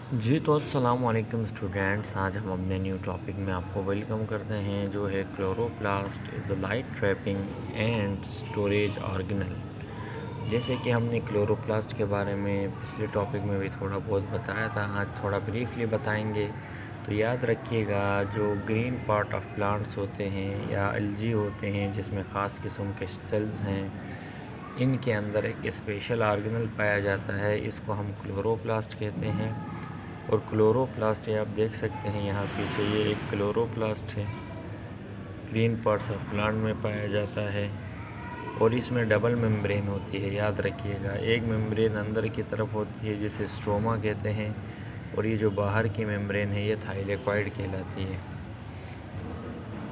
जी तो अस्सलाम वालेकुम स्टूडेंट्स। आज हम अपने न्यू टॉपिक में आपको वेलकम करते हैं, जो है chloroplast is a light trapping and storage organelle. जैसे कि हमने क्लोरोप्लास्ट के बारे में पिछले टॉपिक में भी थोड़ा बहुत बताया था, आज थोड़ा ब्रीफली बताएंगे। तो याद रखिएगा, जो ग्रीन पार्ट ऑफ प्लांट्स होते हैं या एल्गी होते हैं जिसमें ख़ास किस्म के सेल्स हैं, इनके अंदर एक स्पेशल ऑर्गेनल पाया जाता है, इसको हम क्लोरोप्लास्ट कहते हैं। और क्लोरोप्लास्ट ये आप देख सकते हैं यहाँ पीछे, ये एक क्लोरोप्लास्ट है, ग्रीन पार्ट्स ऑफ प्लांट में पाया जाता है। और इसमें डबल मेम्ब्रेन होती है, याद रखिएगा। एक मेम्ब्रेन अंदर की तरफ होती है जिसे स्ट्रोमा कहते हैं, और ये जो बाहर की मेम्ब्रेन है ये थाइलेकॉइड कहलाती है।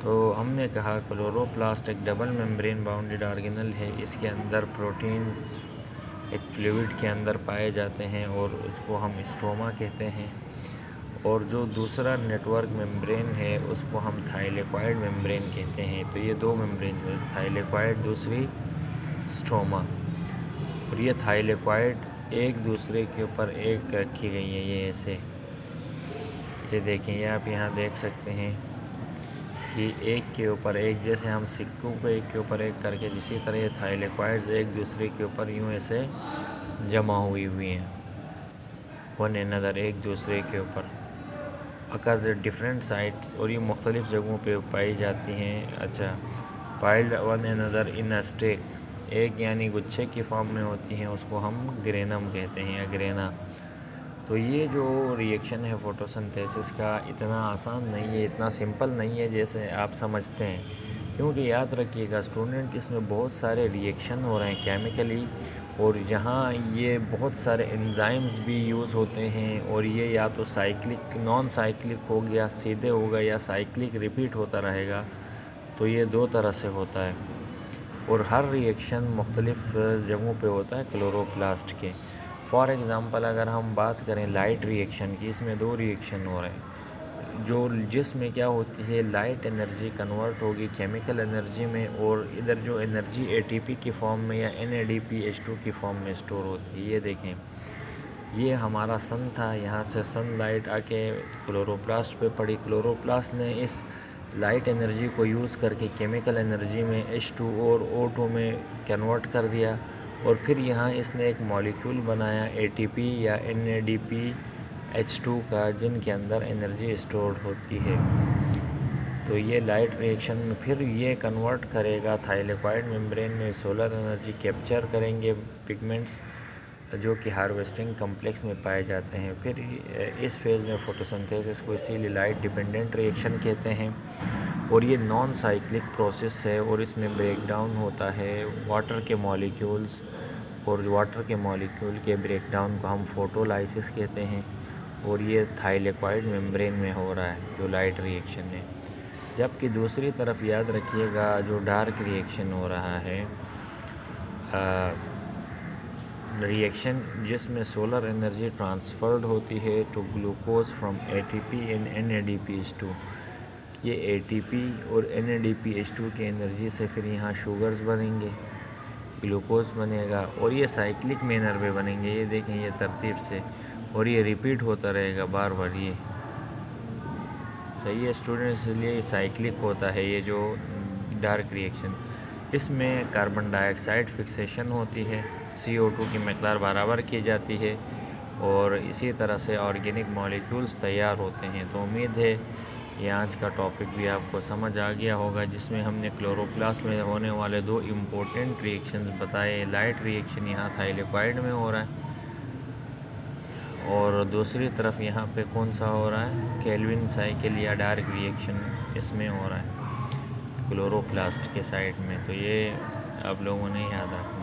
तो हमने कहा क्लोरोप्लास्ट एक डबल मेम्ब्रेन बाउंडेड ऑर्गेनल है। इसके अंदर प्रोटीन्स एक फ्लूइड के अंदर पाए जाते हैं और उसको हम स्ट्रोमा कहते हैं। और जो दूसरा नेटवर्क मेम्ब्रेन है उसको हम थाइलेकॉइड मेम्ब्रेन कहते हैं। तो ये दो मेम्ब्रेन, जो थाइलेकॉइड दूसरी स्ट्रोमा, और ये थाइलेकॉइड एक दूसरे के ऊपर एक रखी गई है, ये ऐसे। ये देखें, ये आप यहाँ देख सकते हैं कि एक के ऊपर एक, जैसे हम सिक्कों को एक के ऊपर एक करके, इसी तरह ये थाइलेकॉइड्स एक दूसरे के ऊपर यूँ ऐसे जमा हुई हैं, वन अनदर, एक दूसरे के ऊपर अकर्स एट डिफरेंट साइट्स, और ये मुख्तलिफ़ जगहों पे पाई जाती हैं। अच्छा, piled one another in a stack, एक यानी गुच्छे की फॉर्म में होती हैं, उसको हम ग्रेनम कहते हैं या ग्रेना। तो ये जो रिएक्शन है फोटोसिंथेसिस का, इतना आसान नहीं है, इतना सिंपल नहीं है जैसे आप समझते हैं। क्योंकि याद रखिएगा स्टूडेंट, इसमें बहुत सारे रिएक्शन हो रहे हैं केमिकली, और जहाँ ये बहुत सारे एंजाइम्स भी यूज़ होते हैं, और ये या तो साइक्लिक नॉन साइक्लिक हो गया, सीधे होगा, या साइक्लिक रिपीट होता रहेगा। तो ये दो तरह से होता है, और हर रिएक्शन मुख्तलिफ़ जगहों पे होता है क्लोरोप्लास्ट के। फॉर एग्ज़ाम्पल अगर हम बात करें लाइट रिएक्शन की, इसमें दो रिएक्शन हो रहे हैं, जो जिसमें क्या होती है, लाइट एनर्जी कन्वर्ट होगी केमिकल एनर्जी में, और इधर जो एनर्जी एटीपी की फॉर्म में या NADPH2 की फॉर्म में स्टोर होती है। ये देखें, ये हमारा सन था, यहाँ से सन लाइट आके क्लोरोप्लास्ट पे पड़ी। क्लोरोप्लास्ट ने इस लाइट एनर्जी को यूज़ करके केमिकल एनर्जी में H2 और O2 में कन्वर्ट कर दिया, और फिर यहाँ इसने एक मॉलिक्यूल बनाया ATP या NADPH2 का, जिनके अंदर एनर्जी स्टोर्ड होती है। तो ये लाइट रिएक्शन में फिर ये कन्वर्ट करेगा थाइलेकॉइड मेम्ब्रेन में, सोलर एनर्जी कैप्चर करेंगे पिगमेंट्स जो कि हार्वेस्टिंग कम्प्लेक्स में पाए जाते हैं। फिर इस फेज़ में फोटोसिंथेसिस को इसीलिए लाइट डिपेंडेंट रिएक्शन कहते हैं। और ये नॉन साइक्लिक प्रोसेस है, और इसमें ब्रेक डाउन होता है वाटर के मॉलिक्यूल्स, और वाटर के मॉलिक्यूल के ब्रेक डाउन को हम फोटोलाइसिस कहते हैं। और ये थाइलेकॉइड मेम्ब्रेन में हो रहा है जो लाइट रिएक्शन है। जबकि दूसरी तरफ याद रखिएगा, जो डार्क रिएक्शन हो रहा है, रिएक्शन जिसमें सोलर एनर्जी ट्रांसफ़र्ड होती है to glucose from ATP and NADPH2। ये ATP और NADPH2 की एनर्जी से फिर यहाँ शुगर्स बनेंगे, ग्लूकोज बनेगा, और ये साइक्लिक मैनर में बनेंगे। ये देखें, ये तरतीब से, और ये रिपीट होता रहेगा बार बार। ये सही है स्टूडेंट्स, इसलिए साइक्लिक होता है ये जो डार्क रिएक्शन। इसमें कार्बन डाइऑक्साइड फिक्सेशन होती है, CO2 की मकदार बराबर की जाती है, और इसी तरह से ऑर्गेनिक मॉलिक्यूल्स तैयार होते हैं। तो उम्मीद है ये आज का टॉपिक भी आपको समझ आ गया होगा, जिसमें हमने क्लोरोप्लास्ट में होने वाले दो इम्पोर्टेंट रिएक्शंस बताए। लाइट रिएक्शन यहाँ थाइलेकॉइड में हो रहा है, और दूसरी तरफ यहाँ पे कौन सा हो रहा है, केल्विन साइकिल या डार्क रिएक्शन इसमें हो रहा है क्लोरोप्लास्ट के साइड में। तो ये आप लोगों ने याद रखा।